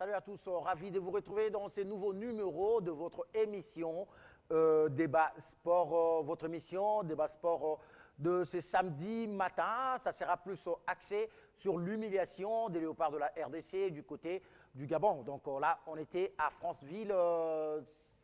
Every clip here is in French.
salut à tous, ravi de vous retrouver dans ce nouveau numéro de votre émission Débat Sport, votre émission Débat Sport de ce samedi matin. Ça sera plus axé sur l'humiliation des léopards de la RDC du côté du Gabon. Donc là, on était à Franceville,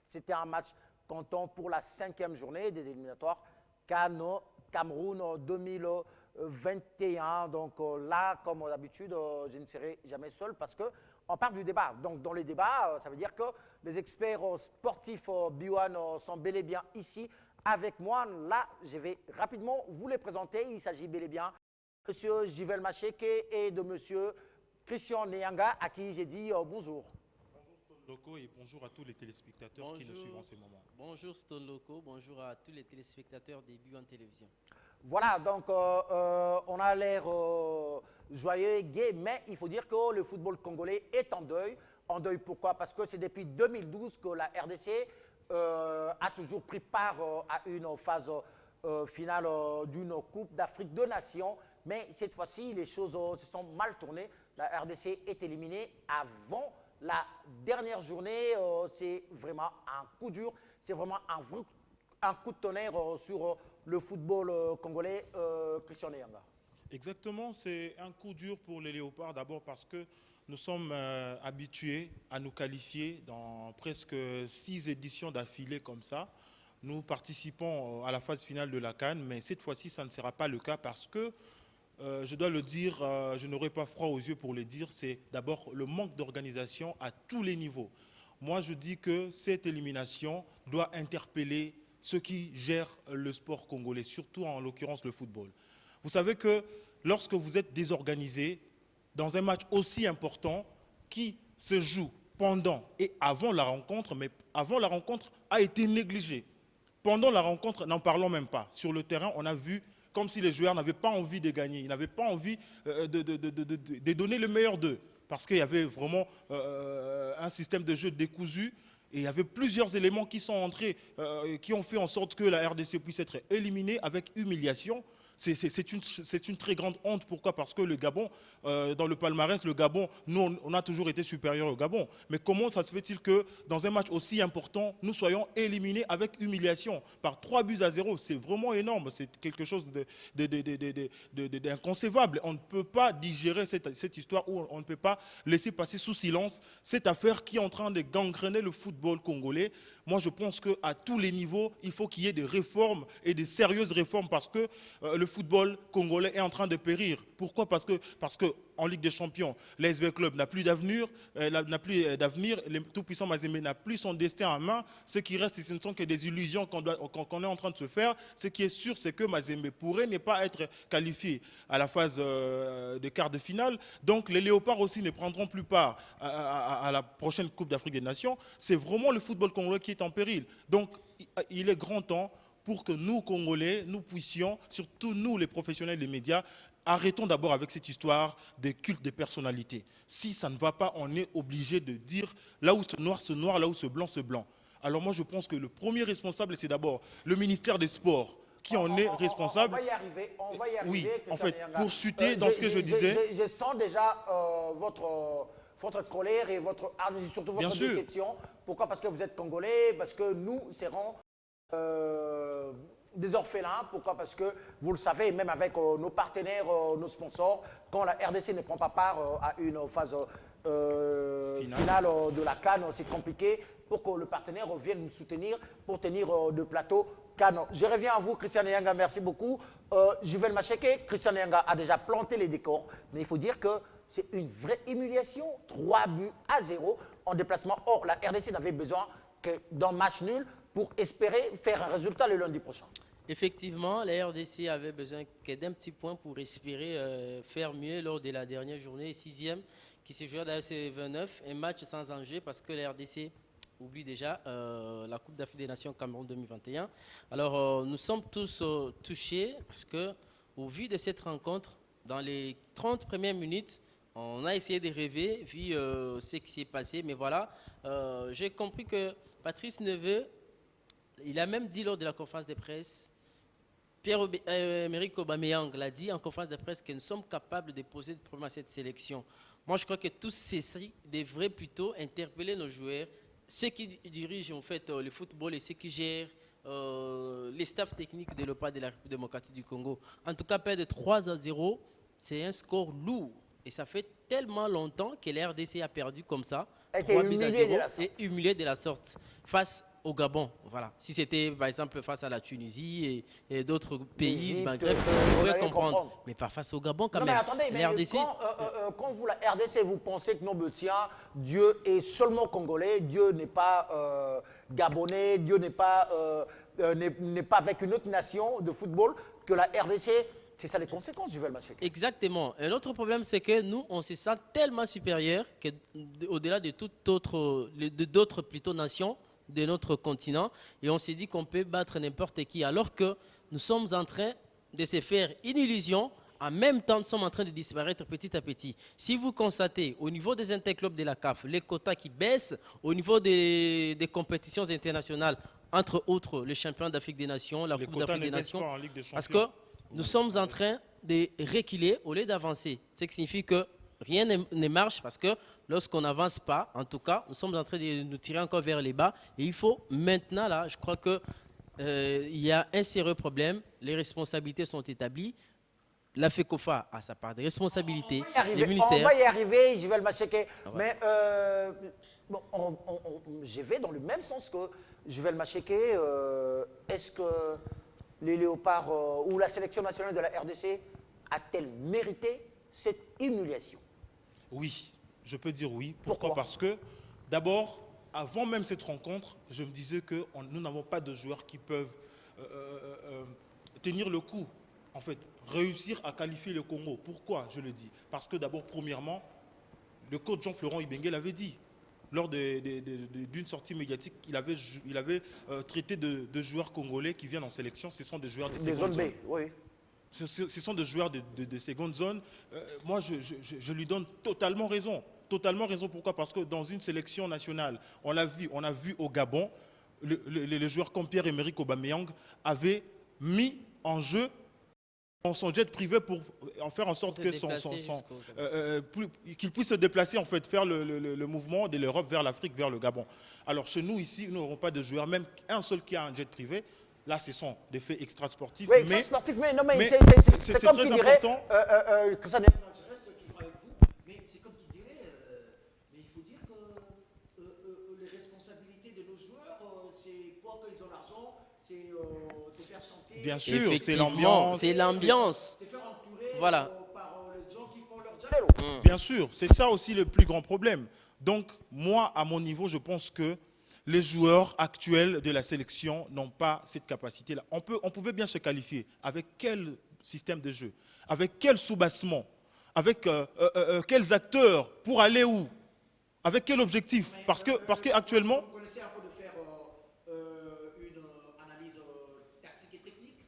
c'était un match comptant pour la 5e journée des éliminatoires Cameroun 2021. Donc là, comme d'habitude, je ne serai jamais seul parce qu'on parle du débat. Donc dans les débats, ça veut dire que les experts sportifs B1 sont bel et bien ici avec moi. Là, je vais rapidement vous les présenter. Il s'agit bel et bien de M. Jivel Macheke et de M. Christian Nyanga, à qui j'ai dit bonjour. Loco et bonjour à tous les téléspectateurs qui nous suivent en ce moment. Bonjour Stone Loco, bonjour à tous les téléspectateurs des B1 Télévision. Voilà, donc on a l'air joyeux, gai, mais il faut dire que le football congolais est en deuil. En deuil pourquoi? Parce que c'est depuis 2012 que la RDC a toujours pris part à une phase finale d'une Coupe d'Afrique de Nations. Mais cette fois-ci, les choses se sont mal tournées. La RDC est éliminée avant la dernière journée. C'est vraiment un coup dur, c'est vraiment un coup de tonnerre sur le football congolais. Christian Nyanga. Exactement, c'est un coup dur pour les Léopards, d'abord parce que nous sommes habitués à nous qualifier dans presque 6 éditions d'affilée comme ça. Nous participons à la phase finale de la CAN, mais cette fois-ci, ça ne sera pas le cas parce que je dois le dire, je n'aurai pas froid aux yeux pour le dire, c'est d'abord le manque d'organisation à tous les niveaux. Moi, je dis que cette élimination doit interpeller ceux qui gèrent le sport congolais, surtout en l'occurrence le football. Vous savez que lorsque vous êtes désorganisé dans un match aussi important qui se joue pendant et avant la rencontre, mais avant la rencontre a été négligé. Pendant la rencontre, n'en parlons même pas. Sur le terrain, on a vu comme si les joueurs n'avaient pas envie de gagner, ils n'avaient pas envie de donner le meilleur d'eux, parce qu'il y avait vraiment un système de jeu décousu, et il y avait plusieurs éléments qui sont entrés, qui ont fait en sorte que la RDC puisse être éliminée avec humiliation. C'est une très grande honte. Pourquoi? Parce que le Gabon, dans le palmarès, le Gabon, nous, on a toujours été supérieur au Gabon. Mais comment ça se fait-il que dans un match aussi important, nous soyons éliminés avec humiliation par 3-0? C'est vraiment énorme. C'est quelque chose d'inconcevable. On ne peut pas digérer cette histoire, ou on ne peut pas laisser passer sous silence cette affaire qui est en train de gangréner le football congolais. Moi, je pense qu'à tous les niveaux, il faut qu'il y ait des réformes et des sérieuses réformes parce que le football congolais est en train de périr. Pourquoi? Parce que en Ligue des Champions, l'ASV Club n'a plus d'avenir, le tout-puissant Mazembe n'a plus son destin en main. Ce qui reste, ce ne sont que des illusions qu'on est en train de se faire. Ce qui est sûr, c'est que Mazembe pourrait ne pas être qualifié à la phase de quart de finale. Donc les Léopards aussi ne prendront plus part à la prochaine Coupe d'Afrique des Nations. C'est vraiment le football congolais qui est en péril. Donc il est grand temps pour que nous, Congolais, nous puissions, surtout nous, les professionnels des médias, arrêtons d'abord avec cette histoire des cultes des personnalités. Si ça ne va pas, on est obligé de dire là où ce noir, là où ce blanc. Alors moi, je pense que le premier responsable, c'est d'abord le ministère des Sports, qui en est responsable. On va y arriver, on va y arriver. Oui, en fait, Nyanga. pour chuter dans ce que je disais. Je sens déjà votre colère et surtout votre déception. Pourquoi? Parce que vous êtes Congolais, parce que nous serons des orphelins. Pourquoi? Parce que vous le savez, même avec nos partenaires, nos sponsors, quand la RDC ne prend pas part à une phase finale de la CAN, c'est compliqué pour que le partenaire vienne nous soutenir pour tenir le plateau CAN. Je reviens à vous, Christian Nyanga, merci beaucoup. Jivel Macheke, Christian Nyanga a déjà planté les décors, mais il faut dire que c'est une vraie humiliation. 3-0 en déplacement. Or, la RDC n'avait besoin que d'un match nul pour espérer faire un résultat le lundi prochain. Effectivement, la RDC avait besoin d'un petit point pour espérer faire mieux lors de la dernière journée, 6e, qui se jouait à la C29, un match sans enjeu parce que la RDC oublie déjà la Coupe d'Afrique des Nations Cameroun 2021. Alors, nous sommes tous touchés parce que, au vu de cette rencontre, dans les 30 premières minutes, on a essayé de rêver, vu ce qui s'est passé, mais voilà, j'ai compris que Patrice Neveu, il a même dit lors de la conférence de presse, Pierre-Emerick Aubameyang l'a dit en conférence de presse, que nous sommes capables de poser des problèmes à cette sélection. Moi, je crois que tous ceci devraient plutôt interpeller nos joueurs, ceux qui dirigent en fait le football et ceux qui gèrent les staffs techniques de l'OPA de la République démocratique du Congo. En tout cas, perdre 3-0, c'est un score lourd. Et ça fait tellement longtemps que la RDC a perdu comme ça, A été 3 buts à humilié de 0, la sorte. et humilié de la sorte face au Gabon. Voilà. Si c'était par exemple face à la Tunisie et d'autres pays, Égypte, Maghreb, on on pourrait allait comprendre. comprendre. Mais pas face au Gabon quand Non, même. mais attendez, mais La RDC, quand vous, la RDC, vous pensez que non, mais tiens, Dieu est seulement congolais, Dieu n'est pas gabonais, Dieu n'est pas avec une autre nation de football, que la RDC, c'est ça les conséquences, Juvel Machek. exactement. Un autre problème, c'est que nous, on se sent tellement supérieur qu'au-delà de d'autres plutôt nations de notre continent, et on s'est dit qu'on peut battre n'importe qui, alors que nous sommes en train de se faire une illusion. En même temps, nous sommes en train de disparaître petit à petit. Si vous constatez au niveau des interclubs de la CAF, les quotas qui baissent, au niveau des compétitions internationales, entre autres le championnat d'Afrique des Nations, la Les Coupe quotas d'Afrique ne des baissent Nations, pas en Ligue des parce Champions. que nous sommes en train de reculer au lieu d'avancer. Ce qui signifie que rien ne marche parce que lorsqu'on n'avance pas, en tout cas, nous sommes en train de nous tirer encore vers les bas. Et il faut maintenant, là, je crois qu'il y a un sérieux problème. Les responsabilités sont établies. La FECOFA a sa part de responsabilité. Les On ministères. va y arriver, Juvel Machek. Mais bon, je vais dans le même sens que Juvel Machek. Est-ce que les Léopards ou la sélection nationale de la RDC a-t-elle mérité cette humiliation? Oui, je peux dire oui. Pourquoi? Parce que, d'abord, avant même cette rencontre, je me disais que nous n'avons pas de joueurs qui peuvent tenir le coup, en fait, réussir à qualifier le Congo. Pourquoi je le dis? Parce que d'abord, premièrement, le coach Jean-Florent Ibenge l'avait dit. Lors d'une sortie médiatique, il avait traité de joueurs congolais qui viennent en sélection. Ce sont des joueurs de Des seconde zones zone. B, oui. Ce sont des joueurs de seconde zone. Moi, je lui donne totalement raison. Totalement raison. Pourquoi? Parce que dans une sélection nationale, on a vu au Gabon, le joueur comme Pierre-Emerick Aubameyang avait mis en jeu son jet privé pour en faire en sorte que qu'il puisse se déplacer, en fait, faire le mouvement de l'Europe vers l'Afrique, vers le Gabon. Alors chez nous, ici, nous n'aurons pas de joueur, même un seul qui a un jet privé. Là, ce sont des faits extrasportifs. Oui, mais sportif, mais non, mais mais c'est comme très qui dirait important. que ça n'est Je reste toujours avec vous, mais c'est comme tu dirais, mais il faut dire que les responsabilités de nos joueurs, c'est quoi quand ils ont l'argent, c'est faire chanter, Bien sûr, c'est Effectivement, l'ambiance. c'est l'ambiance. c'est faire entourer Voilà. par les gens qui font leur job. Jalelo. Bien sûr, c'est ça aussi le plus grand problème. Donc, moi, à mon niveau, je pense que les joueurs actuels de la sélection n'ont pas cette capacité-là. On pouvait bien se qualifier. Avec quel système de jeu? Avec quel soubassement? Avec quels acteurs? Pour aller où? Avec quel objectif? Parce qu'actuellement, Vous connaissez un peu de faire une analyse tactique et technique,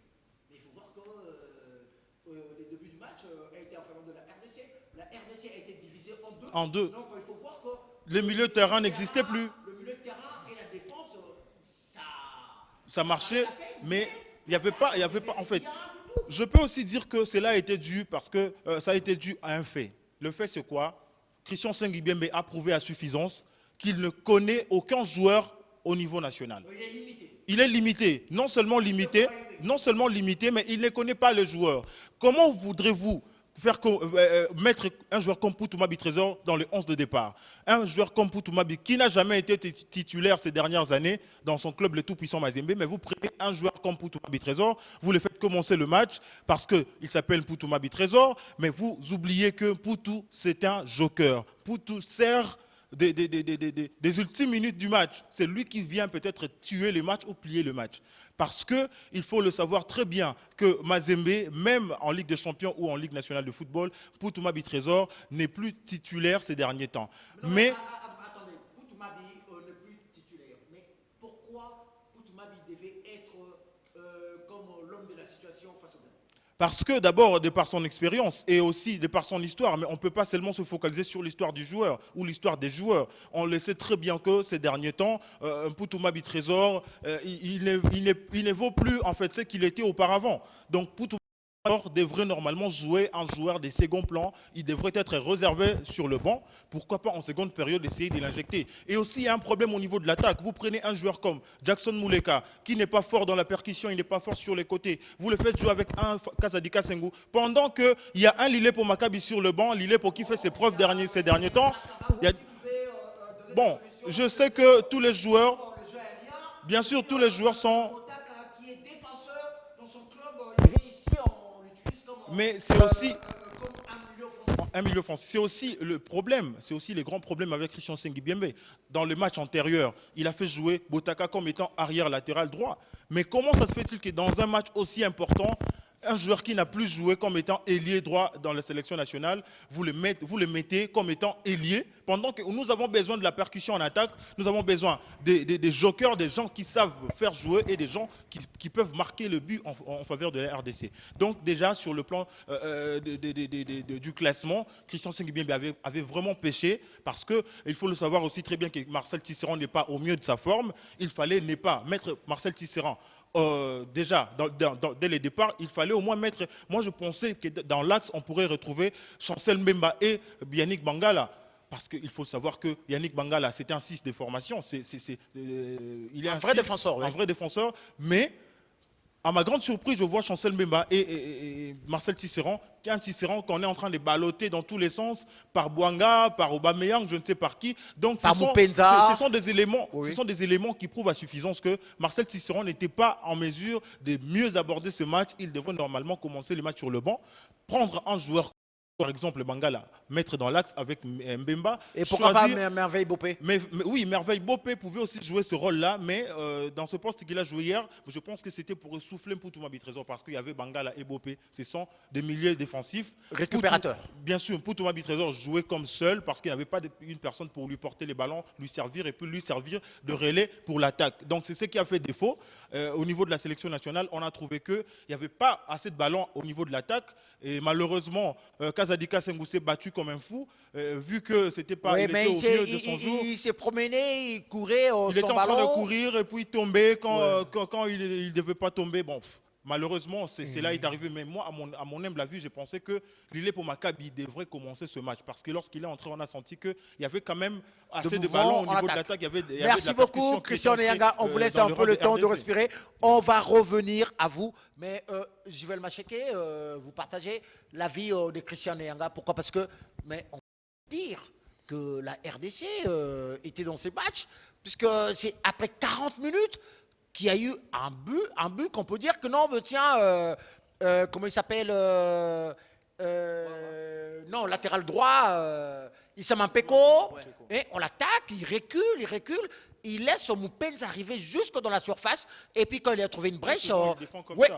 mais il faut voir que les débuts du match a été en faveur de la RDC. La RDC a été divisée en deux. Donc il faut voir que le milieu de terrain n'existait plus. le milieu de terrain et la défense, Ça marchait, mais il n'y avait pas, en fait. Je peux aussi dire que cela a été dû parce que ça a été dû à un fait. Le fait, c'est quoi? Christian Sengibiembe a prouvé à suffisance qu'il ne connaît aucun joueur au niveau national. il est limité. Il est limité, non seulement limité, mais il ne connaît pas le joueur. Comment voudrez-vous mettre un joueur comme Poutou-Mabi Trésor dans le 11 de départ? Un joueur comme Poutou-Mabi qui n'a jamais été titulaire ces dernières années dans son club le tout-puissant Mazembe, mais vous prenez un joueur comme Poutou-Mabi Trésor, vous le faites commencer le match parce qu'il s'appelle Poutou-Mabi Trésor, mais vous oubliez que Poutou, c'est un joker. Poutou sert des ultimes minutes du match. C'est lui qui vient peut-être tuer le match ou plier le match. Parce qu'il faut le savoir très bien que Mazembe, même en Ligue des Champions ou en Ligue nationale de football, Poutou-Mabi Trésor n'est plus titulaire ces derniers temps. Mais Attendez, Poutou-Mabi n'est plus titulaire. Mais pourquoi Poutou-Mabi devait être comme l'homme de la situation face au Gabon? parce que d'abord, de par son expérience et aussi de par son histoire, mais on ne peut pas seulement se focaliser sur l'histoire du joueur ou l'histoire des joueurs. On le sait très bien que ces derniers temps, Poutou-Mabi Trésor, il ne vaut plus en fait ce qu'il était auparavant. Donc Poutou devrait normalement jouer un joueur des seconds plans. Il devrait être réservé sur le banc. Pourquoi pas en seconde période essayer de l'injecter. Et aussi, il y a un problème au niveau de l'attaque. Vous prenez un joueur comme Jackson Mouleka, qui n'est pas fort dans la percussion, il n'est pas fort sur les côtés. Vous le faites jouer avec un Kazadika Senghou. Pendant qu'il y a un Lilé pour Maccabi sur le banc, Lilé pour qui fait ses preuves ces derniers temps. Bon, je sais que tous les joueurs, bien sûr, tous les joueurs sont... Mais c'est aussi un milieu offensif. C'est aussi le problème, c'est aussi le grand problème avec Christian Sengibiembe. Dans le match antérieur, il a fait jouer Botaka comme étant arrière latéral droit. Mais comment ça se fait-il que dans un match aussi important, un joueur qui n'a plus joué comme étant ailier droit dans la sélection nationale, vous le mettez comme étant ailier, pendant que nous avons besoin de la percussion en attaque, nous avons besoin des jokers, des gens qui savent faire jouer et des gens qui peuvent marquer le but en faveur de la RDC. Donc déjà, sur le plan du classement, Christian Sengibiembe avait vraiment péché, parce qu'il faut le savoir aussi très bien que Marcel Tisserand n'est pas au mieux de sa forme. Il fallait ne pas mettre Marcel Tisserand. Déjà, dès le départ, il fallait au moins mettre... Moi, je pensais que dans l'axe, on pourrait retrouver Chancel Mbemba et Yannick Bangala. Parce qu'il faut savoir que Yannick Bangala, c'était un 6 de formation. Il est un vrai défenseur. Un vrai défenseur, mais... À ma grande surprise, je vois Chancel Mbemba et Marcel Tisserand, qui est un Tisserand qu'on est en train de balloter dans tous les sens, par Bouanga, par Aubameyang, je ne sais par qui. Donc ce sont des éléments qui prouvent à suffisance que Marcel Tisserand n'était pas en mesure de mieux aborder ce match. Il devrait normalement commencer le match sur le banc, prendre un joueur, par exemple Bangala, mettre dans l'axe avec Mbemba. Et pourquoi pas Merveille Bopé? Oui, Merveille Bopé pouvait aussi jouer ce rôle-là, mais dans ce poste qu'il a joué hier, je pense que c'était pour souffler Mpoutouma Trésor, parce qu'il y avait Bangala et Bopé. Ce sont des milieux défensifs. Récupérateurs. Bien sûr, Mpoutouma Trésor jouait comme seul, parce qu'il n'y avait pas une personne pour lui porter les ballons, lui servir et puis lui servir de relais pour l'attaque. Donc c'est ce qui a fait défaut. Au niveau de la sélection nationale, on a trouvé qu'il n'y avait pas assez de ballons au niveau de l'attaque. Et malheureusement, Kazadika Senghou s'est battu comme un fou, vu que c'était pas. Oui, il était au milieu de son jour. Il s'est promené, il courait son ballon. Il était en train de courir et puis tomber quand il ne devait pas tomber. Bon, malheureusement, c'est là qu'il est arrivé. Mais moi, à mon humble avis, j'ai pensé que Lilé pour Maccabi devrait commencer ce match. Parce que lorsqu'il est entré, on a senti qu'il y avait quand même assez de ballons au niveau de l'attaque. Merci beaucoup, Christian Nyanga. On vous laisse un peu le temps de respirer. On va revenir à vous. Mais Jivel Macheke, vous partagez l'avis de Christian Nyanga. Pourquoi? Parce que, mais on peut dire que la RDC était dans ces matchs, puisque c'est après 40 minutes qu'il y a eu un but qu'on peut dire que non, mais tiens, comment il s'appelle non, latéral droit, Issam Peko, et on l'attaque, il recule, il laisse Moupenz arriver jusque dans la surface, et puis quand il a trouvé une brèche,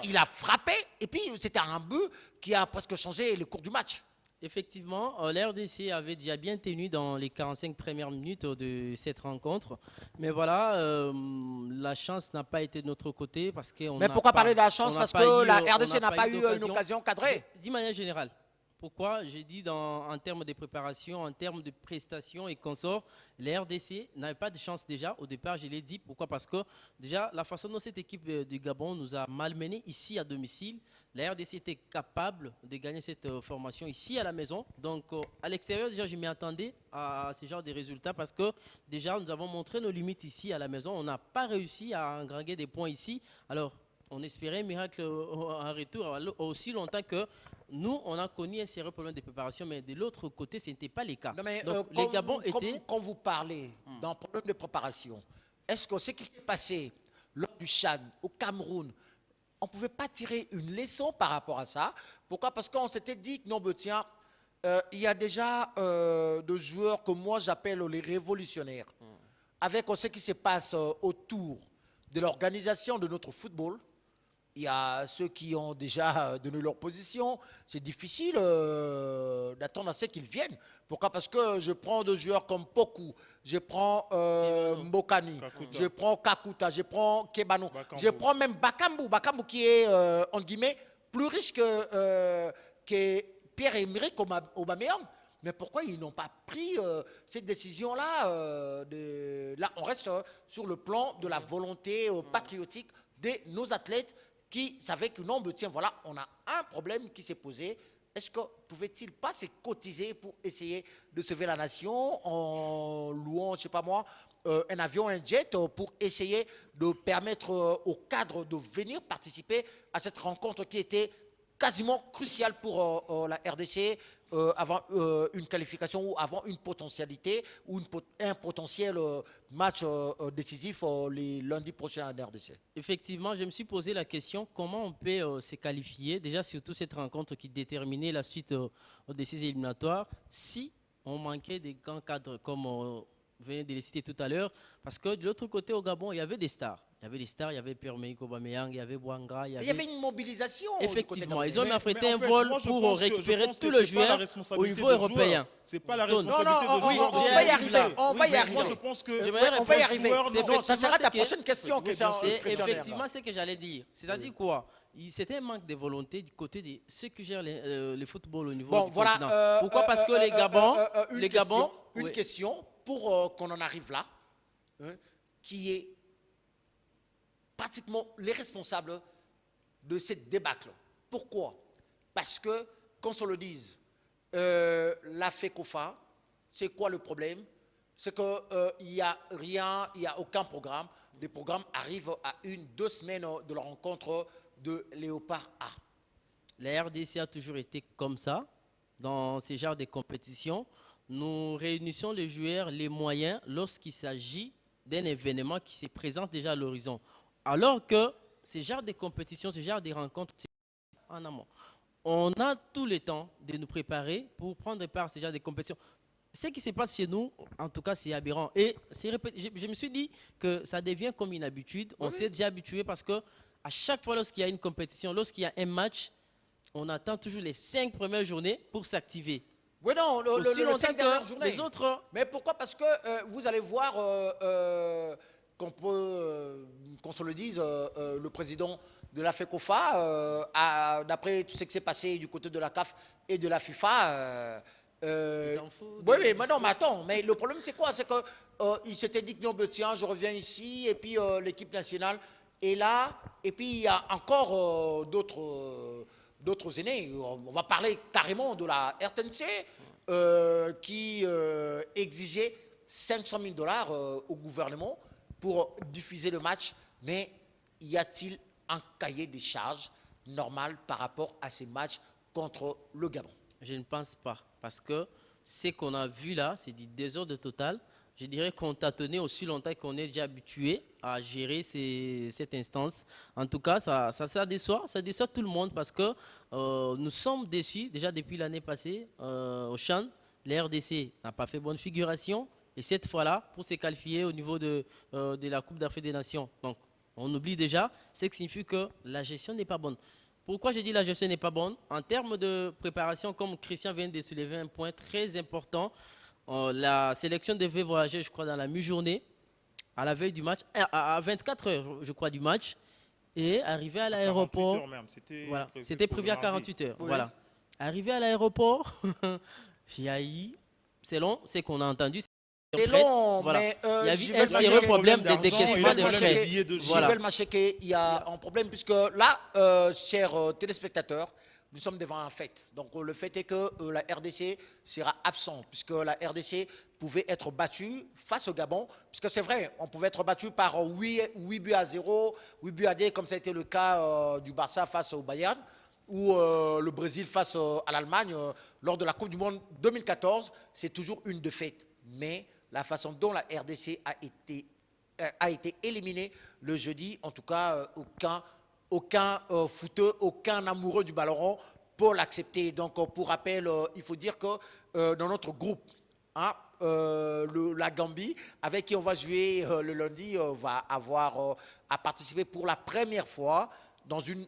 il a frappé, et puis c'était un but qui a presque changé le cours du match. Effectivement, la RDC avait déjà bien tenu dans les 45 premières minutes de cette rencontre. Mais voilà, la chance n'a pas été de notre côté parce que... Mais pourquoi parler de la chance? Parce que la RDC n'a pas eu une occasion cadrée. D'une manière générale. Pourquoi? J'ai dit en termes de préparation, en termes de prestations et consorts, la RDC n'avait pas de chance déjà. Au départ, je l'ai dit. Pourquoi? Parce que déjà, la façon dont cette équipe du Gabon nous a malmenés ici à domicile, la RDC était capable de gagner cette formation ici à la maison. Donc, à l'extérieur, déjà, je m'y attendais à ce genre de résultats parce que déjà, nous avons montré nos limites ici à la maison. On n'a pas réussi à engranger des points ici. Alors, on espérait un miracle en retour aussi longtemps que nous, on a connu un sérieux problème de préparation, mais de l'autre côté, ce n'était pas le cas. Non, mais, donc, les Gabons étaient... Quand vous parlez d'un problème de préparation, est-ce que ce qui s'est passé lors du Tchad, au Cameroun, on ne pouvait pas tirer une leçon par rapport à ça? Pourquoi? Parce qu'on s'était dit que non, tiens, il y a déjà des joueurs que moi j'appelle les révolutionnaires. Avec ce qui se passe autour de l'organisation de notre football, il y a ceux qui ont déjà donné leur position. C'est difficile d'attendre à ce qu'ils viennent. Pourquoi? Parce que je prends des joueurs comme Poku, je prends Mbokani, je prends Kakuta, je prends Kebano, je prends même Bakambu. Bakambu qui est, en guillemets, plus riche que Pierre-Emerick Aubameyang. Mais pourquoi ils n'ont pas pris cette décision-là Là, on reste sur le plan de la volonté patriotique de nos athlètes qui savaient que non, mais tiens, voilà, on a un problème qui s'est posé. Est-ce que pouvait-il pas se cotiser pour essayer de sauver la nation en louant, je sais pas moi, un avion, un jet, pour essayer de permettre aux cadres de venir participer à cette rencontre qui était quasiment cruciale pour la RDC avant une qualification ou avant une potentialité ou un potentiel match décisif les lundis prochains en RDC. Effectivement, je me suis posé la question comment on peut se qualifier, déjà surtout cette rencontre qui déterminait la suite aux décisions éliminatoires, si on manquait des grands cadres comme on venait de les citer tout à l'heure, parce que de l'autre côté au Gabon, il y avait des stars. Il y avait des stars, il y avait Pierre-Emerick Aubameyang, il y avait Bouanga. Il y avait une mobilisation. Effectivement, ils ont affrété un en fait, vol moi, je pour pense récupérer que tous c'est les pas la joueurs au responsabilité niveau des européen. joueurs. C'est pas la Stone. responsabilité Non, des on joueurs. va y arriver. On va y Oui, arriver. Moi, je pense que J'aimerais On va y répondre. arriver. C'est Non, ça sera ta effectivement prochaine question, Christian. C'est Christian effectivement Nerga. ce que j'allais dire. C'est-à-dire quoi? C'était un manque de volonté du côté de ceux qui gèrent le football au niveau Bon, du voilà. continent. Pourquoi? Parce que les Gabons, Une question pour qu'on en arrive là, hein, qui est pratiquement les responsables de cette débâcle. Pourquoi? Parce que, qu'on se le dise, la FECOFA, c'est quoi le problème? C'est qu'il n'y a rien, il n'y a aucun programme. Les programmes arrivent à 1-2 semaines de la rencontre de Léopard A. la RDC a toujours été comme ça. Dans ces genres de compétitions, nous réunissons les joueurs, les moyens, lorsqu'il s'agit d'un événement qui se présente déjà à l'horizon. Alors que ces genres de compétitions, ces genres de rencontres, c'est en amont. On a tout le temps de nous préparer pour prendre part à ces genres de compétitions. Ce qui se passe chez nous, en tout cas, c'est aberrant. Et je me suis dit que ça devient comme une habitude. On s'est déjà habitué parce que à chaque fois lorsqu'il y a une compétition, lorsqu'il y a un match, on attend toujours les 5 premières journées pour s'activer. Oui, non, Aussi le longtemps 5 dernières que journées. les autres. Mais pourquoi? Parce que vous allez voir qu'on peut, qu'on se le dise, le président de la FECOFA, d'après tout ce qui s'est passé du côté de la CAF et de la FIFA, Ils s'en foutent. oui, oui, mais non, mais attends, mais le problème c'est quoi? C'est qu'il s'était dit que non, ben, tiens, je reviens ici, et puis l'équipe nationale est là, et puis il y a encore d'autres aînés. On va parler carrément de la RTNC qui exigeait 500 000 $ au gouvernement pour diffuser le match, mais y a-t-il un cahier des charges normal par rapport à ces matchs contre le Gabon? Je ne pense pas. Parce que ce qu'on a vu là, c'est du désordre total. Je dirais qu'on tâtonnait aussi longtemps qu'on est déjà habitué à gérer cette instance. En tout cas, ça déçoit tout le monde parce que nous sommes déçus déjà depuis l'année passée au CHAN. La RDC n'a pas fait bonne figuration. Et cette fois-là, pour se qualifier au niveau de la Coupe d'Afrique des Nations. Donc, on oublie déjà, ce qui signifie que la gestion n'est pas bonne. Pourquoi je dis la gestion n'est pas bonne? En termes de préparation, comme Christian vient de soulever un point très important, la sélection devait voyager, je crois, dans la mi-journée, à la veille du match, à 24 heures, je crois, du match, et arriver à l'aéroport. Voilà, c'était prévu à 48 heures. Oui. Voilà. Arrivé à l'aéroport, il y a eu, selon ce qu'on a entendu, C'est long, voilà. mais il y a eu j'y un vais sérieux m'acheter. problème de d'argent, décaissement il de y a frais. des billets de Voilà. Je vais le m'acheter, il y a un problème, puisque là, chers téléspectateurs, nous sommes devant un fait. Donc le fait est que la RDC sera absente, puisque la RDC pouvait être battue face au Gabon, puisque c'est vrai, on pouvait être battu par 8 buts à 0, 8 buts à 2, comme ça a été le cas du Barça face au Bayern, ou le Brésil face à l'Allemagne lors de la Coupe du Monde 2014, c'est toujours une défaite. Mais la façon dont la RDC a été éliminée le jeudi, en tout cas, aucun footeux, aucun amoureux du ballon rond pour l'accepter. Donc, pour rappel, il faut dire que dans notre groupe, hein, la Gambie, avec qui on va jouer le lundi, va avoir à participer pour la première fois dans une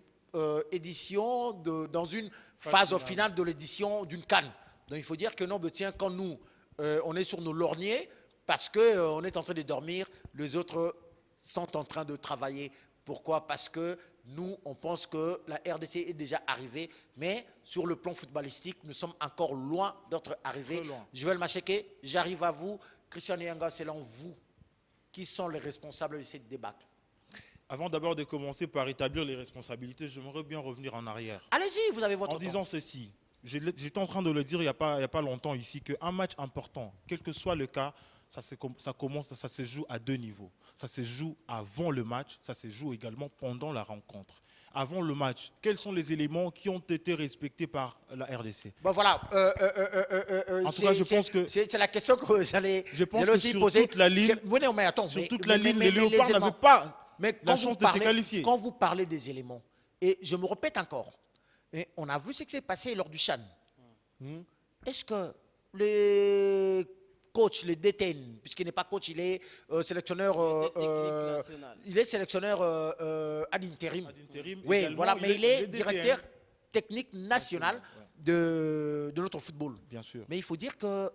édition, dans une phase finale de l'édition d'une CAN. Donc, il faut dire que non, ben, tiens, quand nous, on est sur nos lorgnets, parce qu'on est en train de dormir, les autres sont en train de travailler. Pourquoi? Parce que nous, on pense que la RDC est déjà arrivée, mais sur le plan footballistique, nous sommes encore loin d'être arrivés. Joël Macheke, j'arrive à vous. Christian Nyanga, selon vous, qui sont les responsables de cette débâcle? Avant d'abord de commencer par établir les responsabilités, j'aimerais bien revenir en arrière. Allez-y, vous avez votre En temps. disant ceci, j'étais en train de le dire il y a pas longtemps ici, qu'un match important, quel que soit le cas, ça se joue à deux niveaux. Ça se joue avant le match, ça se joue également pendant la rencontre. Avant le match, quels sont les éléments qui ont été respectés par la RDC? Bon, voilà. En tout cas, je pense que c'est la question que j'allais aussi sur poser. toute la ligne, Oui, non, mais attends, sur mais- toute mais- la ligne, mais les Léopards éléments- n'avaient pas mais la quand chance vous de se parlez- qualifier. Quand vous parlez des éléments, et je me répète encore, et on a vu ce qui s'est passé lors du CHAN. Est-ce que les coachs, les DTN, puisqu'il n'est pas coach, il est sélectionneur, Technique nationale. il est sélectionneur ad interim. Ad interim, Oui, également, voilà, mais il est DTN. directeur technique national Ouais. de notre football. Bien sûr. Mais il faut dire que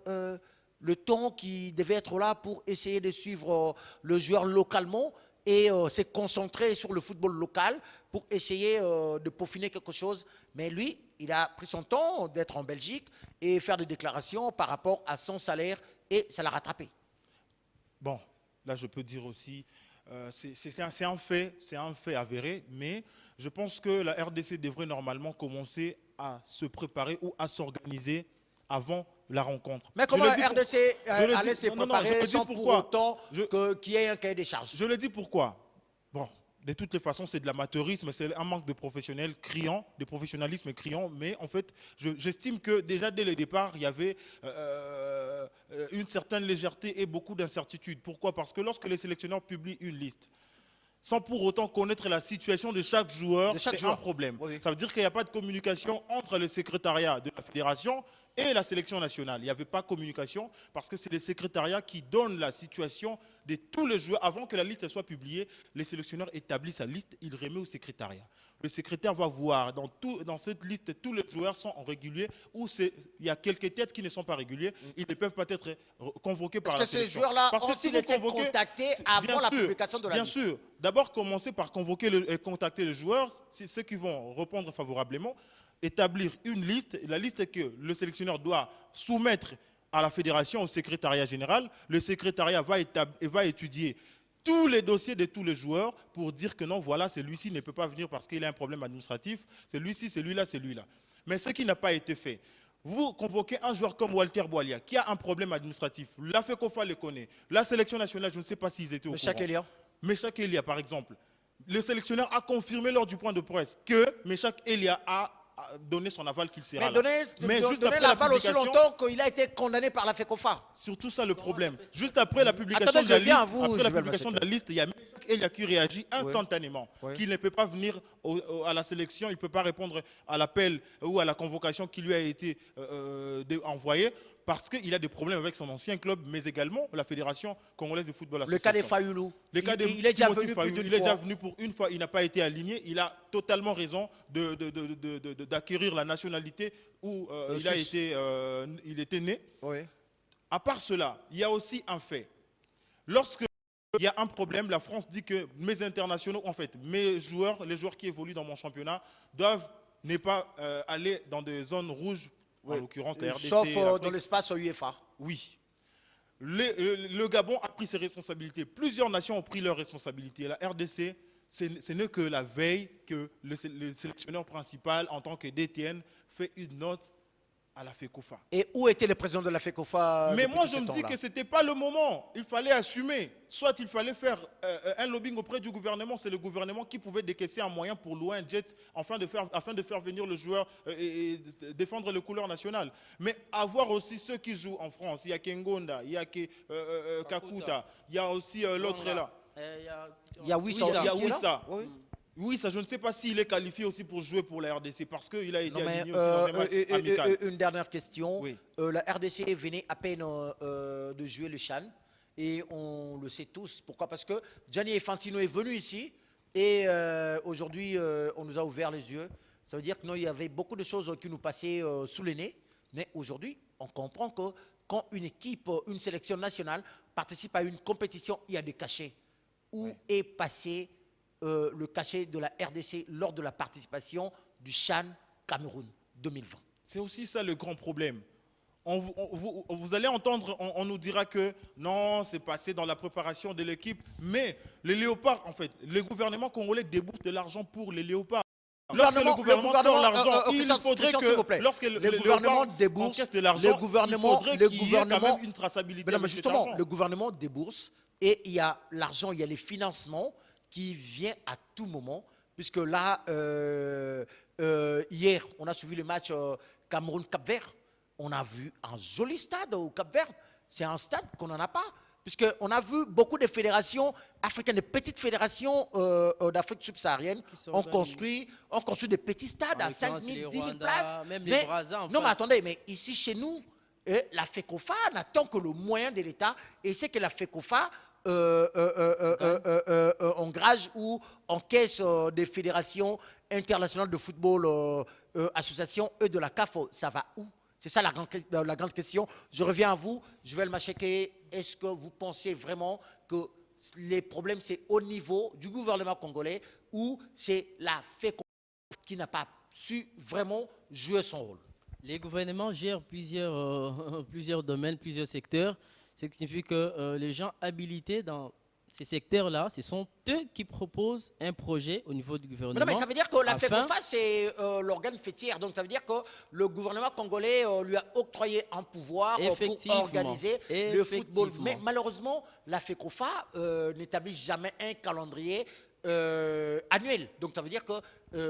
le temps qui devait être là pour essayer de suivre le joueur localement et se concentrer sur le football local pour essayer de peaufiner quelque chose. Mais lui, il a pris son temps d'être en Belgique et faire des déclarations par rapport à son salaire et ça l'a rattrapé. Bon, là je peux dire aussi, c'est un fait avéré, mais je pense que la RDC devrait normalement commencer à se préparer ou à s'organiser avant la rencontre. Mais comment Je la le dis pour- RDC je le allait dis- se non, non, non, préparer je le dis sans pour pourquoi. autant Je- qu'il y ait un cahier des charges? Je le dis pourquoi. Bon, de toutes les façons, c'est de l'amateurisme, c'est un manque de professionnel criant, de professionnalisme criant, mais en fait, j'estime que déjà dès le départ, il y avait une certaine légèreté et beaucoup d'incertitude. Pourquoi? Parce que lorsque les sélectionneurs publient une liste, sans pour autant connaître la situation de chaque joueur, De chaque c'est un joueur. problème. Oui, oui. Ça veut dire qu'il n'y a pas de communication entre le secrétariat de la fédération et la sélection nationale. Il n'y avait pas de communication parce que c'est le secrétariat qui donne la situation de tous les joueurs. Avant que la liste soit publiée, les sélectionneurs établissent la liste, ils remettent au secrétariat. Le secrétaire va voir dans cette liste, tous les joueurs sont en régulier ou il y a quelques têtes qui ne sont pas réguliers. Ils ne peuvent pas être convoqués par Parce la que ces sélection. joueurs-là Parce que ont-ils si vous été convoquez- contactés c'est- avant bien la sûr, publication de la bien liste? sûr. D'abord, commencer par convoquer et contacter les joueurs, c'est ceux qui vont répondre favorablement, établir une liste, la liste que le sélectionneur doit soumettre à la fédération, au secrétariat général. Le secrétariat va étudier tous les dossiers de tous les joueurs pour dire que non, voilà, celui-ci ne peut pas venir parce qu'il a un problème administratif, celui-ci, celui-là, celui-là. Mais ce qui n'a pas été fait, vous convoquez un joueur comme Walter Boalia qui a un problème administratif, la FECOFA le connaît, la sélection nationale, je ne sais pas s'ils étaient au Monsieur courant. Elia. Meshak Elia, par exemple, le sélectionneur a confirmé lors du point de presse que Meshak Elia a donné son aval qu'il sera Mais là. donnez juste après la l'aval aussi publication- longtemps qu'il a été condamné par la FECOFA. Surtout ça le problème. Juste après la publication Attendez, de la je viens liste, à vous, après la Juvel publication de la Machete. liste, il y a Meshak Elia qui réagit instantanément, Oui. qu'il ne peut pas venir à la sélection, il ne peut pas répondre à l'appel ou à la convocation qui lui a été envoyée parce qu'il a des problèmes avec son ancien club, mais également la Fédération congolaise de football. Le cas des Association. Fayoulou. Le cas de Il est déjà Timothy venu Fayou, plus d'une il est déjà fois. venu pour une fois, il n'a pas été aligné, il a totalement raison d'acquérir la nationalité où il était né. Oui. À part cela, il y a aussi un fait. Lorsque il y a un problème, la France dit que mes internationaux, en fait, mes joueurs, les joueurs qui évoluent dans mon championnat, doivent ne pas aller dans des zones rouges, en Oui. l'occurrence la RDC. Sauf l'Afrique. dans l'espace UEFA. Oui. Le Gabon a pris ses responsabilités. Plusieurs nations ont pris leurs responsabilités. La RDC, ce n'est que la veille que le sélectionneur principal, en tant que DTN, fait une note à la FECOFA. Et où était le président de la FECOFA? Mais depuis moi, tout je ce me dis temps-là? que ce n'était pas le moment. Il fallait assumer. Soit il fallait faire un lobbying auprès du gouvernement. C'est le gouvernement qui pouvait décaisser un moyen pour louer un jet afin de faire venir le joueur et défendre les couleurs nationales. Mais avoir aussi ceux qui jouent en France. Il y a Kengonda, il y a Kakuta, il y a aussi l'autre là. Il y a Wissa Il y a aussi qui est là? Wissa. Oui. Oui, ça, je ne sais pas s'il est qualifié aussi pour jouer pour la RDC parce qu'il a été Non, mais, aligné aussi dans un match amical. une dernière question. Oui. La RDC venait à peine de jouer le CHAN et on le sait tous. Pourquoi? Parce que Gianni Infantino est venu ici et aujourd'hui on nous a ouvert les yeux. Ça veut dire qu'il y avait beaucoup de choses qui nous passaient sous le nez. Mais aujourd'hui, on comprend que quand une équipe, une sélection nationale participe à une compétition, il y a des cachets. Où est passé le cachet de la RDC lors de la participation du CHAN Cameroun 2020? C'est aussi ça le grand problème. vous allez entendre, on nous dira que non, c'est passé dans la préparation de l'équipe. Mais les léopards, en fait, le gouvernement congolais débourse de l'argent pour les léopards. Lorsque le gouvernement sort l'argent, il faudrait que, lorsque le gouvernement encaisse de l'argent, il faudrait qu'il y ait quand même une traçabilité. Mais justement, le gouvernement débourse et il y a l'argent, il y a les financements qui viennent à tout moment. Puisque là, hier, on a suivi le match Cameroun-Cap-Vert. On a vu un joli stade au Cap-Vert. C'est un stade qu'on n'en a pas. Puisqu'on a vu beaucoup de fédérations africaines, de petites fédérations d'Afrique subsaharienne, ont construit des petits stades à 5 000, 10 000 places. Même les Brazza en non, mais face. attendez, mais ici chez nous, la FECOFA n'attend que le moyen de l'État. Et c'est que la FECOFA engage ou encaisse des fédérations internationales de football, associations, eux de la CAF. Ça va où? C'est ça la grande question. Je reviens à vous, Joël Macheke. Est-ce que vous pensez vraiment que les problèmes, c'est au niveau du gouvernement congolais ou c'est la FECOFA qui n'a pas su vraiment jouer son rôle? Les gouvernements gèrent plusieurs domaines, plusieurs secteurs. Ce qui signifie que les gens habilités dans ces secteurs-là, ce sont eux qui proposent un projet au niveau du gouvernement. Mais non, mais ça veut dire que la FECOFA, c'est l'organe fêtière. Donc ça veut dire que le gouvernement congolais lui a octroyé un pouvoir pour organiser le football. Mais malheureusement, la FECOFA n'établit jamais un calendrier annuel. Donc ça veut dire que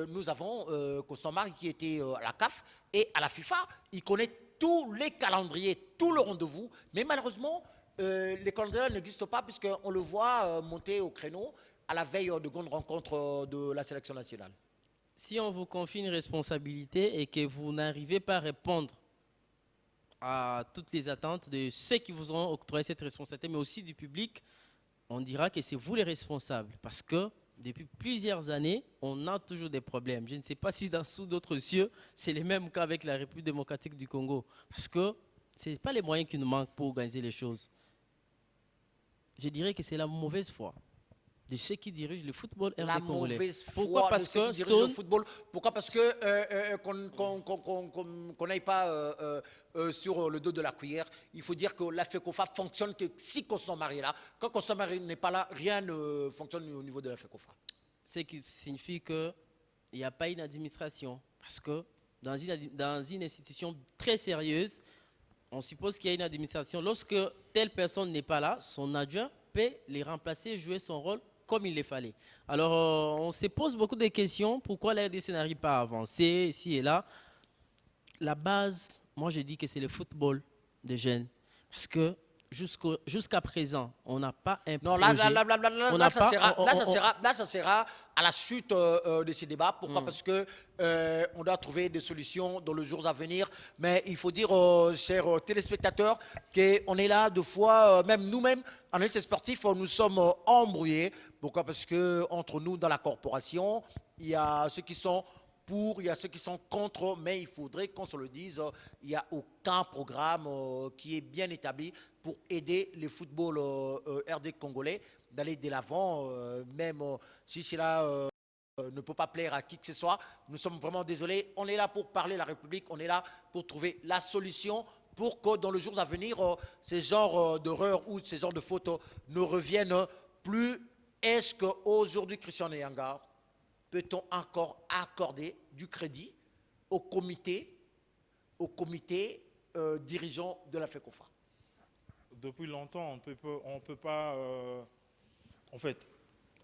nous avons Constant Marie qui était à la CAF et à la FIFA. Il connaît tous les calendriers, tous les rendez-vous. Mais malheureusement, les calendriers n'existent pas puisqu'on le voit monter au créneau à la veille de grandes rencontres de la sélection nationale. Si on vous confie une responsabilité et que vous n'arrivez pas à répondre à toutes les attentes de ceux qui vous ont octroyé cette responsabilité, mais aussi du public, on dira que c'est vous les responsables. Parce que depuis plusieurs années, on a toujours des problèmes. Je ne sais pas si sous d'autres cieux, c'est les mêmes cas avec la République démocratique du Congo. Parce que ce n'est pas les moyens qui nous manquent pour organiser les choses. Je dirais que c'est la mauvaise foi de ceux qui dirigent le football RD congolais. Mauvaise foi Pourquoi? Parce que le football. Pourquoi? Parce que qu'on n'aille pas sur le dos de la cuillère. Il faut dire que la FECOFA fonctionne que si Constant Marie est là. Quand Constant Marie n'est pas là, rien ne fonctionne au niveau de la FECOFA. Ce qui signifie qu'il n'y a pas une administration. Parce que dans une institution très sérieuse, on suppose qu'il y a une administration. Lorsque telle personne n'est pas là, son adjoint peut les remplacer et jouer son rôle comme il le fallait. Alors, on se pose beaucoup de questions. Pourquoi la RDC n'arrive pas à avancer ici et là? La base, moi je dis que c'est le football des jeunes. Parce que jusqu'à présent, on n'a pas un non, projet. Là, ça sera à la chute de ces débats. Pourquoi? Parce que on doit trouver des solutions dans les jours à venir. Mais il faut dire, chers téléspectateurs, qu'on est là deux fois, même nous-mêmes, analystes sportifs, nous sommes embrouillés. Pourquoi? Parce que entre nous, dans la corporation, il y a ceux qui sont pour, il y a ceux qui sont contre, mais il faudrait qu'on se le dise, il n'y a aucun programme qui est bien établi pour aider le football RD congolais d'aller de l'avant, même si cela ne peut pas plaire à qui que ce soit. Nous sommes vraiment désolés. On est là pour parler la République, on est là pour trouver la solution pour que dans les jours à venir, ces genres d'erreurs ou ces genres de fautes ne reviennent plus. Est-ce qu'aujourd'hui, Christian Eyanga, peut-on encore accorder du crédit au comité dirigeant de la FECOFA? Depuis longtemps, on peut pas, en fait,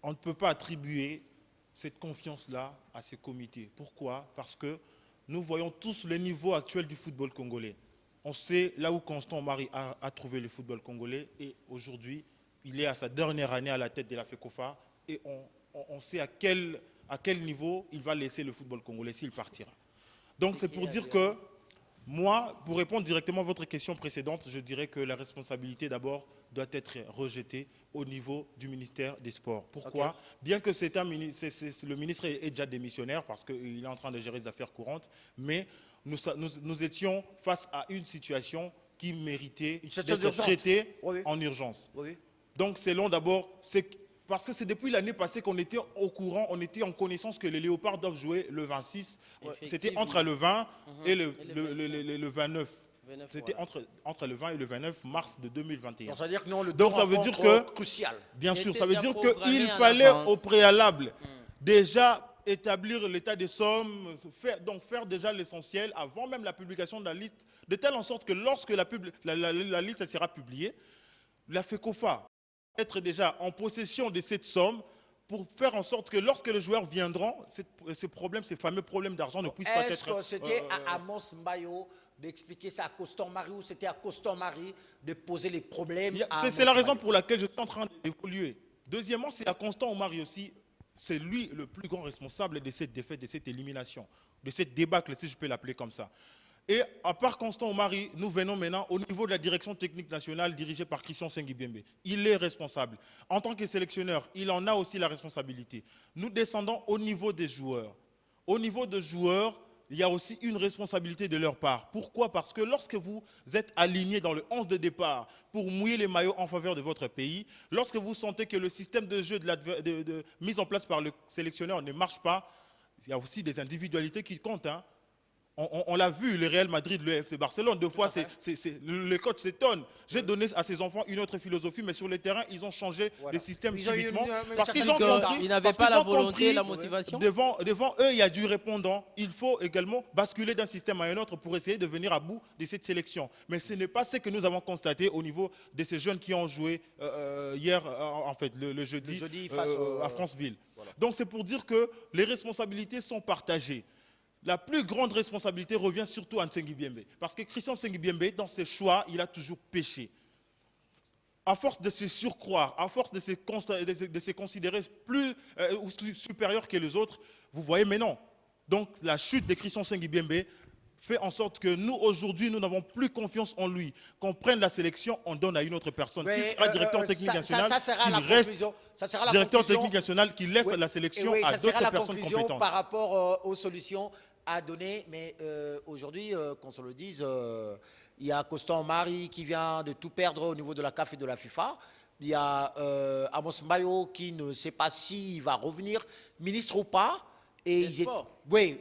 on ne peut pas attribuer cette confiance-là à ces comités. Pourquoi? Parce que nous voyons tous le niveau actuel du football congolais. On sait là où Constant Marie a trouvé le football congolais et aujourd'hui, il est à sa dernière année à la tête de la FECOFA et on sait à quel niveau il va laisser le football congolais s'il partira. Donc c'est pour dire que moi, pour répondre directement à votre question précédente, je dirais que la responsabilité d'abord doit être rejetée au niveau du ministère des Sports. Pourquoi? Okay. Bien que le ministre est déjà démissionnaire parce qu'il est en train de gérer des affaires courantes, mais nous étions face à une situation qui méritait d'être traitée en urgence. Oui. Donc selon d'abord, parce que c'est depuis l'année passée qu'on était au courant, on était en connaissance que les Léopards doivent jouer le 26. C'était entre le 20 et le 29. 29, C'était voilà. entre le 20 et le 29 mars de 2021. Donc ça veut dire que nous, on le Donc ça veut dire que, crucial. bien Il sûr, était ça veut déjà dire programmé qu'il en fallait avance. au préalable déjà établir l'état des sommes, faire déjà l'essentiel avant même la publication de la liste, de telle en sorte que lorsque la liste sera publiée, la FECOFA va être déjà en possession de cette somme pour faire en sorte que lorsque les joueurs viendront, ces fameux problèmes d'argent ne puissent pas Est-ce être... que c'était à Amos Mbayo d'expliquer ça à Coston-Marie ou c'était à Coston-Marie de poser les problèmes à C'est la Amos raison Mbayo? pour laquelle je suis en train d'évoluer. Deuxièmement, c'est à Constant Omari aussi, c'est lui le plus grand responsable de cette défaite, de cette élimination, de cette débâcle, si je peux l'appeler comme ça. Et à part Constant Omari, nous venons maintenant au niveau de la direction technique nationale dirigée par Christian Sengibiembe. Il est responsable. En tant que sélectionneur, il en a aussi la responsabilité. Nous descendons au niveau des joueurs. Au niveau des joueurs, il y a aussi une responsabilité de leur part. Pourquoi? Parce que lorsque vous êtes aligné dans le 11 de départ pour mouiller les maillots en faveur de votre pays, lorsque vous sentez que le système de jeu mis en place par le sélectionneur ne marche pas, il y a aussi des individualités qui comptent, hein. On l'a vu, le Real Madrid, le FC Barcelone, deux fois, le coach s'étonne. J'ai donné à ses enfants une autre philosophie, mais sur le terrain, ils ont changé de système Ils ont eu subitement. parce qu'ils ont compris, Ils n'avaient pas la volonté, la motivation. Devant eux, il y a du répondant. Il faut également basculer d'un système à un autre pour essayer de venir à bout de cette sélection. Mais ce n'est pas ce que nous avons constaté au niveau de ces jeunes qui ont joué hier, en fait, le jeudi face à Franceville. Voilà. Donc c'est pour dire que les responsabilités sont partagées. La plus grande responsabilité revient surtout à Sengibiembe. Parce que Christian Sengibiembe, dans ses choix, il a toujours péché. À force de se surcroire, à force de se considérer plus ou supérieur que les autres, vous voyez, mais non. Donc la chute de Christian Sengibiembe fait en sorte que nous, aujourd'hui, nous n'avons plus confiance en lui. Qu'on prenne la sélection, on donne à une autre personne. Mais, Si tu as directeur technique national, ça sera la reste conclusion. Ça sera la directeur conclusion. technique national qui laisse la sélection à d'autres personnes compétentes. Par rapport aux solutions à donner, mais aujourd'hui, qu'on se le dise, il y a Constant Omari qui vient de tout perdre au niveau de la CAF et de la FIFA. Il y a Amos Mbayo qui ne sait pas s'il va revenir ministre ou pas. Et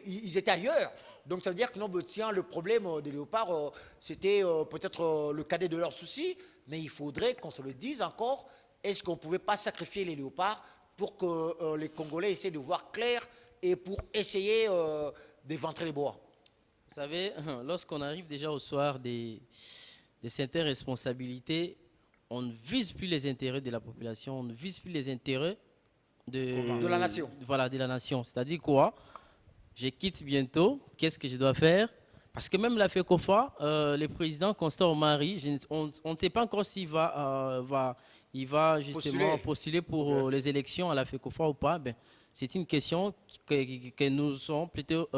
ils étaient ailleurs. Donc ça veut dire que non, tiens, le problème des Léopards, c'était peut-être le cadet de leurs soucis, mais il faudrait qu'on se le dise encore. Est-ce qu'on ne pouvait pas sacrifier les Léopards pour que les Congolais essaient de voir clair et pour essayer d'éventrer les bois? Vous savez, lorsqu'on arrive déjà au soir de certaines responsabilités, on ne vise plus les intérêts de la population, on ne vise plus les intérêts de la nation. Voilà, de la nation. C'est-à-dire quoi? Je quitte bientôt, qu'est-ce que je dois faire? Parce que même la FECOFA, le président Constant Omari, on ne sait pas encore s'il va justement postuler pour les élections à la FECOFA ou pas. Ben, c'est une question que nous sommes plutôt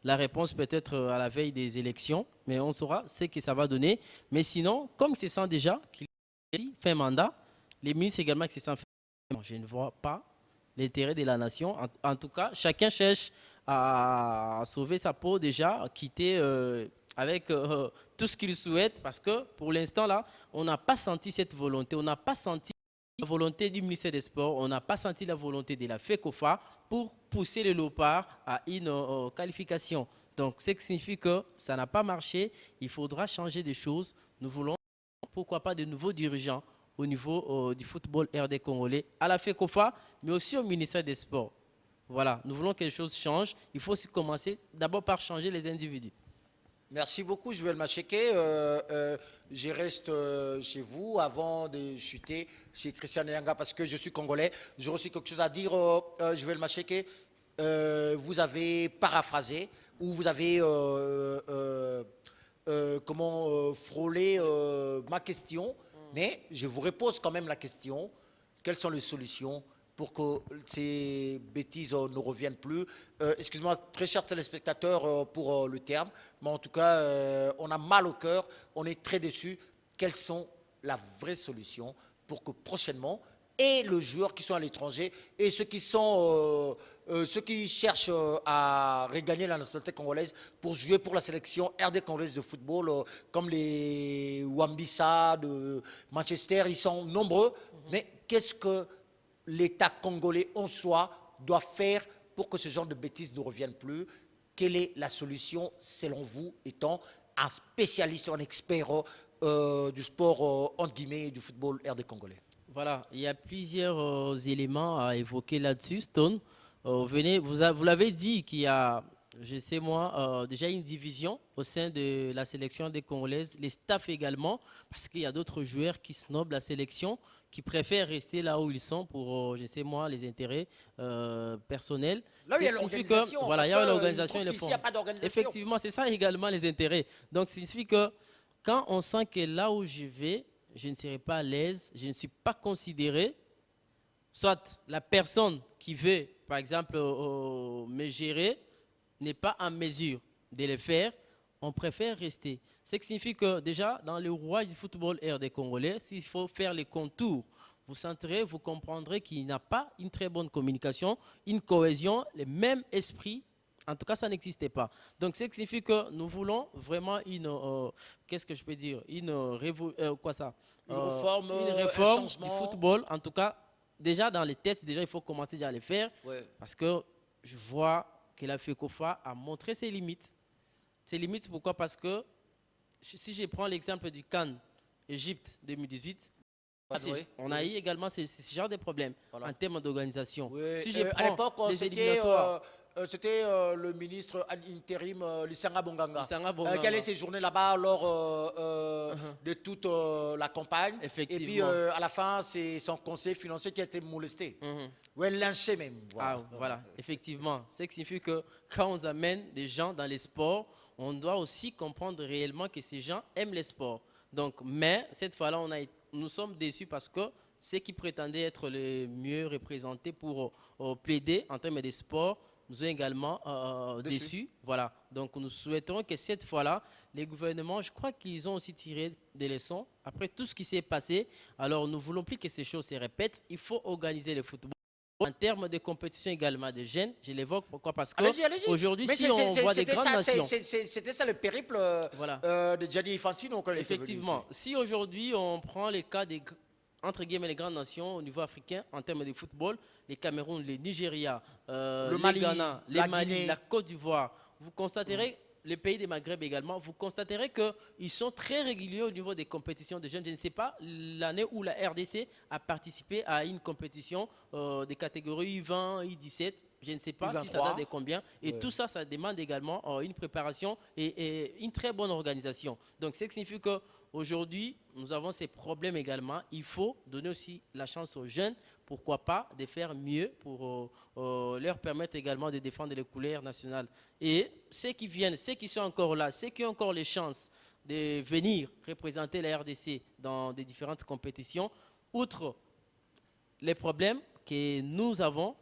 la réponse peut-être à la veille des élections, mais on saura ce que ça va donner. Mais sinon, comme c'est ça déjà qu'il fait un mandat, les ministres également qui se sentent fait, je ne vois pas l'intérêt de la nation. En tout cas, chacun cherche à sauver sa peau déjà, à quitter avec tout ce qu'il souhaite, parce que pour l'instant là, on n'a pas senti cette volonté, on n'a pas senti la volonté du ministère des Sports, on n'a pas senti la volonté de la FECOFA pour pousser le Léopard à une qualification. Donc, ce qui signifie que ça n'a pas marché, il faudra changer des choses. Nous voulons, pourquoi pas, de nouveaux dirigeants au niveau du football RD congolais, à la FECOFA, mais aussi au ministère des Sports. Voilà, nous voulons que les choses changent. Il faut aussi commencer d'abord par changer les individus. Merci beaucoup, je vais le m'achecker. Je reste chez vous avant de chuter chez Christian Nyanga parce que je suis congolais. J'aurais aussi quelque chose à dire. Je vais le m'achecker. Vous avez paraphrasé ou vous avez frôlé ma question. Mais je vous repose quand même la question. Quelles sont les solutions pour que ces bêtises ne reviennent plus? Excusez-moi, très chers téléspectateurs, pour le terme, mais en tout cas, on a mal au cœur, on est très déçus. Quelles sont la vraie solution pour que prochainement, et les joueurs qui sont à l'étranger, et ceux qui cherchent à regagner la nationalité congolaise pour jouer pour la sélection RD congolaise de football, comme les Wambisa de Manchester, ils sont nombreux, mais qu'est-ce que l'État congolais en soi doit faire pour que ce genre de bêtises ne reviennent plus? Quelle est la solution, selon vous, étant un spécialiste, un expert du sport, entre guillemets, du football RD congolais. Voilà, il y a plusieurs éléments à évoquer là-dessus, Stone. Vous l'avez dit qu'il y a, je sais moi, déjà une division au sein de la sélection des Congolaises, les staffs également, parce qu'il y a d'autres joueurs qui snobent la sélection, qui préfèrent rester là où ils sont pour, je sais moi, les intérêts personnels. Là, il y a Ce qui signifie que, l'organisation. voilà, il y a l'organisation et le Ici, fond. il n'y a pas d'organisation. Effectivement, c'est ça également les intérêts. Donc, ça signifie que quand on sent que là où je vais, je ne serai pas à l'aise, je ne suis pas considéré, soit la personne qui veut, par exemple, me gérer, n'est pas en mesure de le faire, on préfère rester. Ce qui signifie que déjà, dans le rouage du football RD congolais, s'il faut faire les contours, vous sentirez, vous comprendrez qu'il n'y a pas une très bonne communication, une cohésion, le même esprit. En tout cas, ça n'existait pas. Donc, ce qui signifie que nous voulons vraiment une, qu'est-ce que je peux dire, une quoi ça Une réforme, une un réforme du changement. football. En tout cas, déjà dans les têtes, déjà il faut commencer déjà à les faire. Ouais. Parce que je vois que la FECOFA a montré ses limites. Ses limites, pourquoi? Parce que si je prends l'exemple du CAN Égypte 2018, Oui. on a eu également ce genre de problèmes Voilà. en termes d'organisation. Oui. Si je À prends l'époque, les c'était éliminatoires, le ministre ad intérim, Lissanga Bonganga, Lissanga Bonganga. qui allait séjourner là-bas lors de toute la campagne. Effectivement. Et puis, à la fin, c'est son conseil financier qui a été molesté. Ouais, lynché même. Voilà. Voilà, effectivement. Ce qui signifie que quand on amène des gens dans les sports, on doit aussi comprendre réellement que ces gens aiment les sports. Donc, mais cette fois-là, nous sommes déçus parce que ceux qui prétendaient être les mieux représentés pour plaider en termes de sport nous ont également déçus. Voilà. Donc, nous souhaitons que cette fois-là, les gouvernements, je crois qu'ils ont aussi tiré des leçons. Après tout ce qui s'est passé, alors nous ne voulons plus que ces choses se répètent. Il faut organiser le football. En termes de compétition également des jeunes, je l'évoque pourquoi? Parce que aujourd'hui, Mais si on voit des grandes nations, C'était ça le périple voilà. de Gianni Infantino quand il était venu Effectivement, si aujourd'hui on prend les cas des entre guillemets les grandes nations au niveau africain en termes de football, les Cameroun, les Nigeria, Le les Mali, Ghana, les la Mali, Guinée. la Côte d'Ivoire, vous constaterez les pays des Maghreb également, vous constaterez qu'ils sont très réguliers au niveau des compétitions de jeunes. Je ne sais pas l'année où la RDC a participé à une compétition des catégories U20, U17. Je ne sais pas si ça U23. date de combien. Et tout ça, ça demande également une préparation et une très bonne organisation. Donc, ce qui signifie qu'aujourd'hui, nous avons ces problèmes également. Il faut donner aussi la chance aux jeunes, pourquoi pas, de faire mieux pour leur permettre également de défendre les couleurs nationales. Et ceux qui viennent, ceux qui sont encore là, ceux qui ont encore les chances de venir représenter la RDC dans des différentes compétitions, outre les problèmes que nous avons,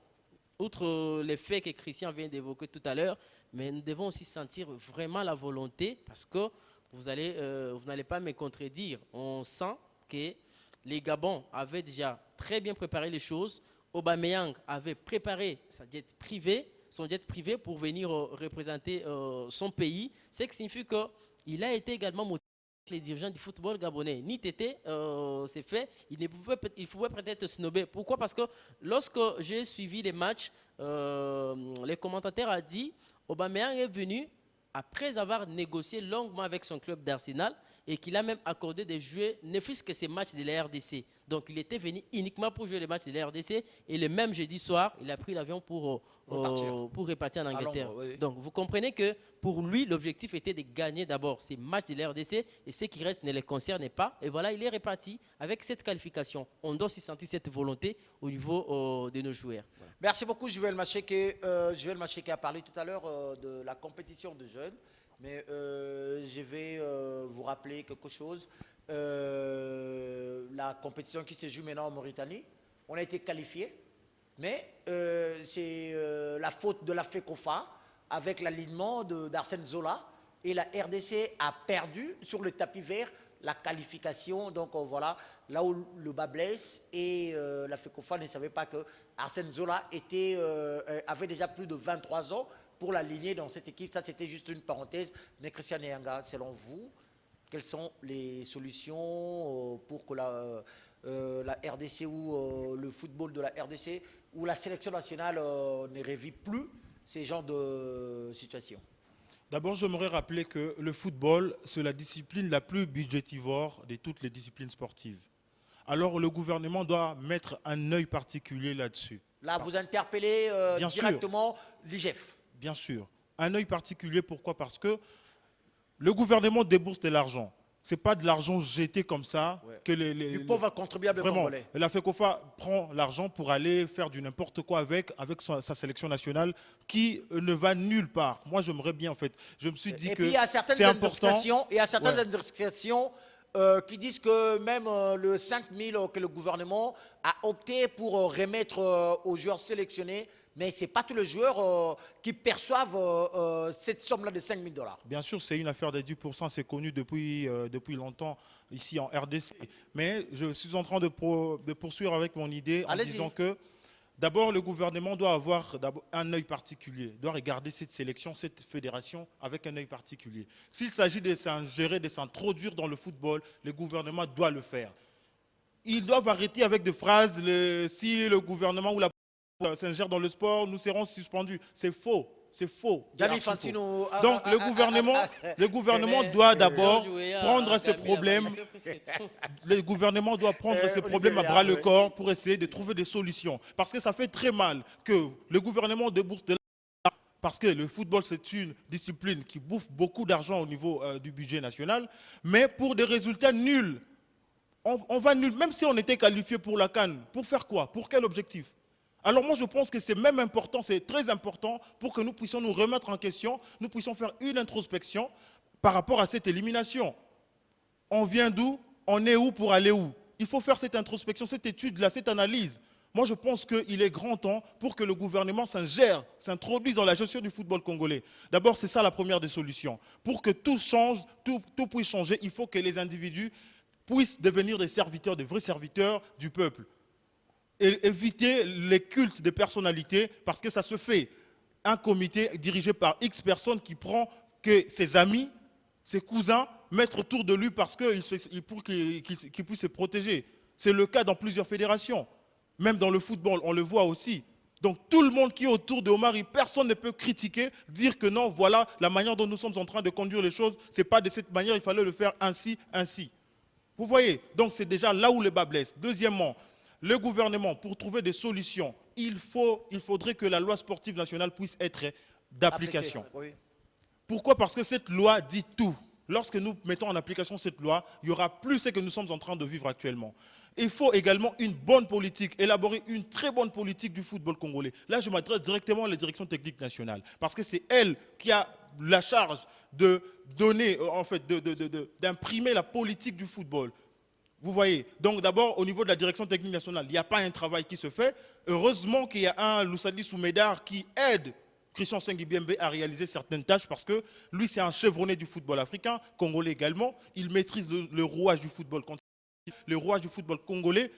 outre les faits que Christian vient d'évoquer tout à l'heure, mais nous devons aussi sentir vraiment la volonté parce que vous n'allez pas me contredire. On sent que les Gabons avaient déjà très bien préparé les choses. Aubameyang avait préparé son jet privé pour venir représenter son pays. Ce qui signifie qu'il a été également motivé. Les dirigeants du football gabonais, ni Tété, c'est fait, il pouvait peut-être snobber. Pourquoi? Parce que lorsque j'ai suivi les matchs, les commentateurs ont dit Aubameyang est venu après avoir négocié longuement avec son club d'Arsenal et qu'il a même accordé de jouer ne fût-ce que ces matchs de la RDC. Donc il était venu uniquement pour jouer les matchs de la RDC et le même jeudi soir, il a pris l'avion pour repartir en Angleterre. Londres, oui. Donc vous comprenez que pour lui, l'objectif était de gagner d'abord ces matchs de la RDC et ce qui reste ne les concerne pas. Et voilà, il est reparti avec cette qualification. On doit aussi sentir cette volonté au niveau de nos joueurs. Voilà. Merci beaucoup, Juvel Macheke. Juvel Macheke a parlé tout à l'heure de la compétition de jeunes, mais je vais vous rappeler quelque chose. La compétition qui se joue maintenant en Mauritanie, on a été qualifié, mais c'est la faute de la FECOFA avec l'alignement d'Arsène Zola et la RDC a perdu sur le tapis vert la qualification. Donc voilà, là où le bas blesse et la FECOFA ne savait pas que Arsène Zola avait déjà plus de 23 ans pour l'aligner dans cette équipe. Ça, c'était juste une parenthèse. Mais Christian Nyanga, selon vous, quelles sont les solutions pour que la RDC ou le football de la RDC ou la sélection nationale ne revive plus ces genres de situations? D'abord, j'aimerais rappeler que le football, c'est la discipline la plus budgétivore de toutes les disciplines sportives. Alors, le gouvernement doit mettre un œil particulier là-dessus. Là, vous interpellez Bien sûr. directement l'IGF. Bien sûr. Un œil particulier, pourquoi? Parce que le gouvernement débourse de l'argent. Ce n'est pas de l'argent jeté comme ça que Du pauvre contribuable Vraiment, congolais. la FECOFA prend l'argent pour aller faire du n'importe quoi avec sa sélection nationale qui ne va nulle part. Moi, j'aimerais bien, en fait. Je me suis dit Et que puis, il y a c'est certaines important. indiscrétions, Ouais. indiscrétions qui disent que même le 5 000 que le gouvernement a opté pour remettre aux joueurs sélectionnés, mais ce n'est pas tous les joueurs qui perçoivent cette somme-là de 5 000 $. Bien sûr, c'est une affaire des 10%, c'est connu depuis longtemps ici en RDC. Mais je suis en train de poursuivre avec mon idée en Allez-y. disant que d'abord, le gouvernement doit avoir un œil particulier, doit regarder cette sélection, cette fédération avec un œil particulier. S'il s'agit de s'ingérer, de s'introduire dans le football, le gouvernement doit le faire. Ils doivent arrêter avec des phrases, si le gouvernement ou la s'ingère dans le sport, nous serons suspendus. C'est faux. C'est faux. Gianni C'est archi faux. Infantino, Donc le gouvernement doit d'abord Georges Weah prendre a ces gagné problèmes. la Ligue, c'est tout. Le gouvernement doit prendre ces Olivier problèmes à Léa, bras le oui. corps pour essayer de trouver des solutions. Parce que ça fait très mal que le gouvernement débourse de l'argent. Parce que le football, c'est une discipline qui bouffe beaucoup d'argent au niveau du budget national, mais pour des résultats nuls. On va nul, même si on était qualifié pour la CAN. Pour faire quoi? Pour quel objectif? Alors moi, je pense que c'est même important, c'est très important pour que nous puissions nous remettre en question, nous puissions faire une introspection par rapport à cette élimination. On vient d'où? On est où pour aller où? Il faut faire cette introspection, cette étude-là, cette analyse. Moi, je pense qu'il est grand temps pour que le gouvernement s'ingère, s'introduise dans la gestion du football congolais. D'abord, c'est ça la première des solutions. Pour que tout change, tout puisse changer, il faut que les individus puissent devenir des serviteurs, des vrais serviteurs du peuple. Et éviter les cultes de personnalités, parce que ça se fait. Un comité dirigé par X personnes qui prend que ses amis, ses cousins, mettre autour de lui pour qu'il puisse se protéger. C'est le cas dans plusieurs fédérations. Même dans le football, on le voit aussi. Donc tout le monde qui est autour de Omar, personne ne peut critiquer, dire que non, voilà la manière dont nous sommes en train de conduire les choses, ce n'est pas de cette manière, il fallait le faire ainsi, ainsi. Vous voyez, donc c'est déjà là où le bas blesse. Deuxièmement, le gouvernement, pour trouver des solutions, il faudrait que la loi sportive nationale puisse être d'application. Oui. Pourquoi? Parce que cette loi dit tout. Lorsque nous mettons en application cette loi, il y aura plus ce que nous sommes en train de vivre actuellement. Il faut également une bonne politique, élaborer une très bonne politique du football congolais. Là, je m'adresse directement à la direction technique nationale, parce que c'est elle qui a la charge de donner, en fait, d'imprimer la politique du football. Vous voyez, donc d'abord, au niveau de la direction technique nationale, il n'y a pas un travail qui se fait. Heureusement qu'il y a un Loussadi Soumedar qui aide Christian Sengibiembe à réaliser certaines tâches parce que lui, c'est un chevronné du football africain, congolais également. Il maîtrise le rouage du football congolais.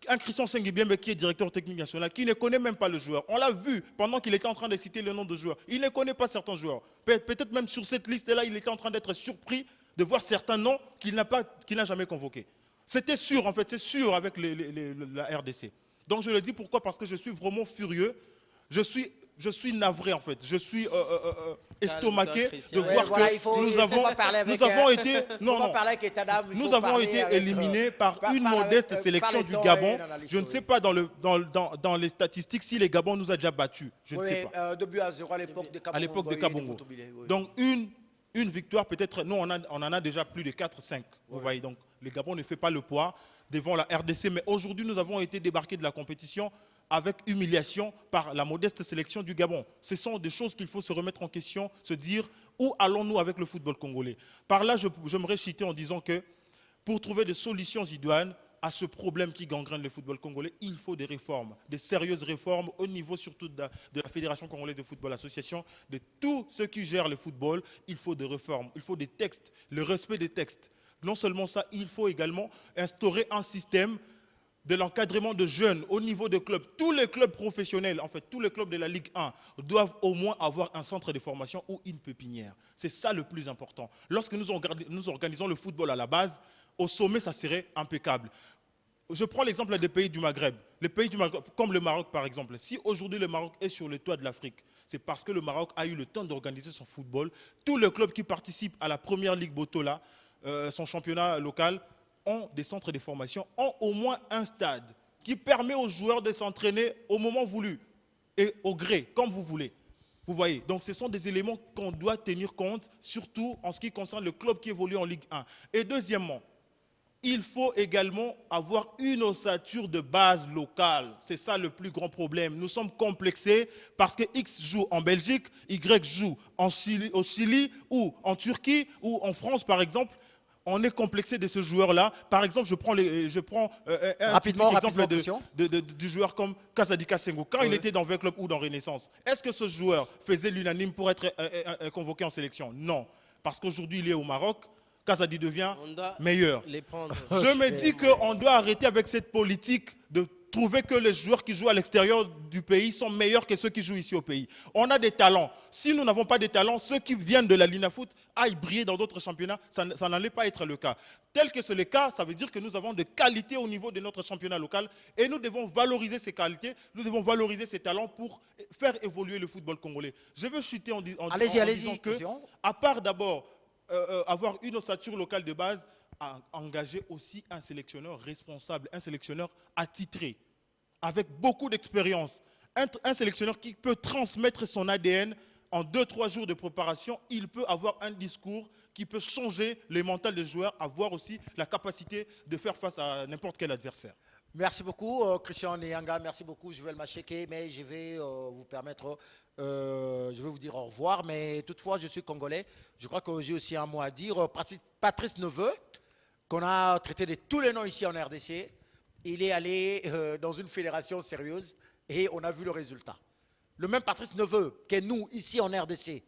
Un Christian Sengibiembe qui est directeur technique national, qui ne connaît même pas le joueur. On l'a vu pendant qu'il était en train de citer le nom de joueurs. Il ne connaît pas certains joueurs. Peut-être même sur cette liste-là, il était en train d'être surpris de voir certains noms qu'il n'a jamais convoqués. C'était sûr, en fait, c'est sûr avec la RDC. Donc je le dis pourquoi? Parce que je suis vraiment furieux. Je suis navré, en fait. Je suis estomaqué de voir que nous avons été... Nous avons été éliminés par une modeste sélection du Gabon. Je ne sais pas dans les statistiques si le Gabon nous a déjà battus. Je ne sais pas. 2 buts à 0 à l'époque de Kabongo. À l'époque de Kabongo. Donc une victoire, peut-être, nous on en a déjà plus de 4-5. Vous voyez, donc le Gabon ne fait pas le poids devant la RDC. Mais aujourd'hui, nous avons été débarqués de la compétition avec humiliation par la modeste sélection du Gabon. Ce sont des choses qu'il faut se remettre en question, se dire où allons-nous avec le football congolais. Par là, j'aimerais citer en disant que pour trouver des solutions idoines à ce problème qui gangrène le football congolais, il faut des réformes, des sérieuses réformes au niveau surtout de la Fédération congolaise de football association, de tous ceux qui gèrent le football. Il faut des réformes, il faut des textes, le respect des textes. Non seulement ça, il faut également instaurer un système de l'encadrement de jeunes au niveau des clubs. Tous les clubs professionnels, en fait, tous les clubs de la Ligue 1 doivent au moins avoir un centre de formation ou une pépinière. C'est ça le plus important. Lorsque nous organisons le football à la base, au sommet, ça serait impeccable. Je prends l'exemple des pays du Maghreb. Les pays du Maghreb, comme le Maroc par exemple. Si aujourd'hui le Maroc est sur le toit de l'Afrique, c'est parce que le Maroc a eu le temps d'organiser son football. Tous les clubs qui participent à la première Ligue Botola, son championnat local, ont des centres de formation, ont au moins un stade qui permet aux joueurs de s'entraîner au moment voulu et au gré, comme vous voulez. Vous voyez, donc ce sont des éléments qu'on doit tenir compte, surtout en ce qui concerne le club qui évolue en Ligue 1. Et deuxièmement, il faut également avoir une ossature de base locale. C'est ça le plus grand problème. Nous sommes complexés parce que X joue en Belgique, Y joue au Chili ou en Turquie ou en France par exemple. On est complexé de ce joueur-là. Par exemple, je prends un typique exemple du joueur comme Kasadika Senghou. Quand il était dans 20 clubs ou dans Renaissance, est-ce que ce joueur faisait l'unanime pour être convoqué en sélection? Non. Parce qu'aujourd'hui, il est au Maroc. Kazadi devient meilleur. Je me dis qu'on doit arrêter avec cette politique de trouver que les joueurs qui jouent à l'extérieur du pays sont meilleurs que ceux qui jouent ici au pays. On a des talents. Si nous n'avons pas de talents, ceux qui viennent de la Lina Foot aillent briller dans d'autres championnats, ça n'allait pas être le cas. Tel que c'est le cas, ça veut dire que nous avons de qualités au niveau de notre championnat local et nous devons valoriser ces qualités, nous devons valoriser ces talents pour faire évoluer le football congolais. Je veux chuter en disant que, à part d'abord avoir une ossature locale de base, à engager aussi un sélectionneur responsable, un sélectionneur attitré, avec beaucoup d'expérience. Un sélectionneur qui peut transmettre son ADN en 2-3 jours de préparation. Il peut avoir un discours qui peut changer les mentales des joueurs, avoir aussi la capacité de faire face à n'importe quel adversaire. Merci beaucoup, Christian Nyanga. Merci beaucoup, Juvel Macheke. Mais je vais vous permettre, je vais vous dire au revoir. Mais toutefois, je suis congolais. Je crois que j'ai aussi un mot à dire. Patrice Neveu, qu'on a traité de tous les noms ici en RDC, il est allé dans une fédération sérieuse et on a vu le résultat. Le même Patrice Neveu que nous, ici en RDC,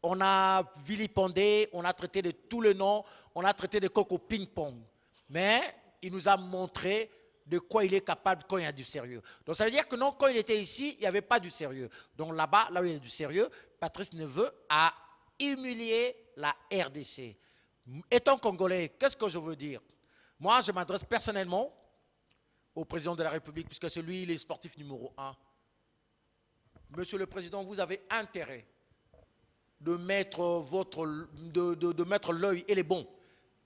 on a vilipendé, on a traité de tous les noms, on a traité de coq au ping-pong. Mais il nous a montré de quoi il est capable quand il y a du sérieux. Donc ça veut dire que non, quand il était ici, il n'y avait pas du sérieux. Donc là-bas, là où il y a du sérieux, Patrice Neveu a humilié la RDC. Étant congolais, qu'est-ce que je veux dire? Moi, je m'adresse personnellement au président de la République, puisque c'est lui, il est sportif numéro 1. Monsieur le Président, vous avez intérêt de mettre de mettre l'œil et les bons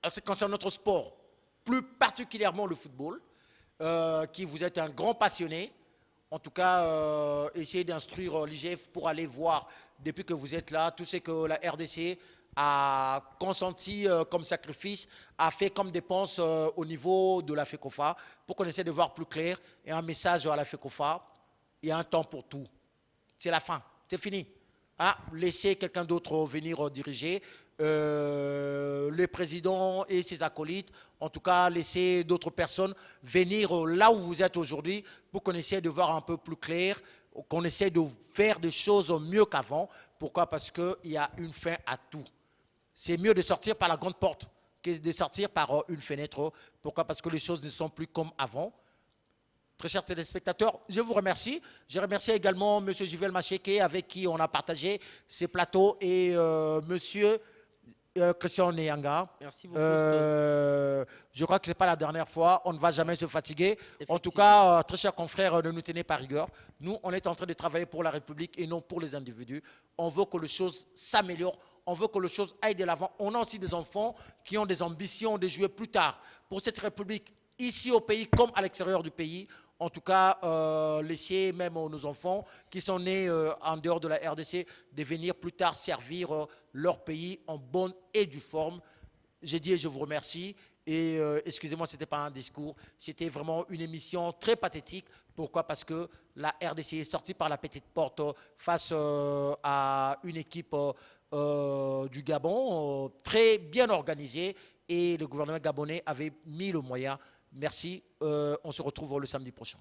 en ce qui concerne notre sport, plus particulièrement le football, qui vous êtes un grand passionné. En tout cas, essayez d'instruire l'IGF pour aller voir, depuis que vous êtes là, tout ce que la RDC a consenti comme sacrifice, a fait comme dépense au niveau de la FECOFA, pour qu'on essaie de voir plus clair. Et un message à la FECOFA, il y a un temps pour tout. C'est la fin, c'est fini. Hein? Laissez quelqu'un d'autre venir diriger. Le président et ses acolytes, en tout cas, laissez d'autres personnes venir là où vous êtes aujourd'hui pour qu'on essaie de voir un peu plus clair, qu'on essaie de faire des choses mieux qu'avant. Pourquoi? Parce qu'il y a une fin à tout. C'est mieux de sortir par la grande porte que de sortir par une fenêtre. Pourquoi? Parce que les choses ne sont plus comme avant. Très chers téléspectateurs, je vous remercie. Je remercie également M. Juvel Macheke avec qui on a partagé ces plateaux et M. Christian Nyanga. Merci beaucoup. Je crois que ce n'est pas la dernière fois. On ne va jamais se fatiguer. En tout cas, très chers confrères, ne nous tenez pas rigueur. Nous, on est en train de travailler pour la République et non pour les individus. On veut que les choses s'améliorent. On veut que les choses aillent de l'avant. On a aussi des enfants qui ont des ambitions de jouer plus tard pour cette République, ici au pays comme à l'extérieur du pays. En tout cas, laisser même nos enfants qui sont nés en dehors de la RDC de venir plus tard servir leur pays en bonne et due forme. J'ai dit et je vous remercie. Et excusez-moi, ce n'était pas un discours, c'était vraiment une émission très pathétique. Pourquoi? Parce que la RDC est sortie par la petite porte face à une équipe du Gabon très bien organisée et le gouvernement gabonais avait mis le moyen. Merci, on se retrouve le samedi prochain.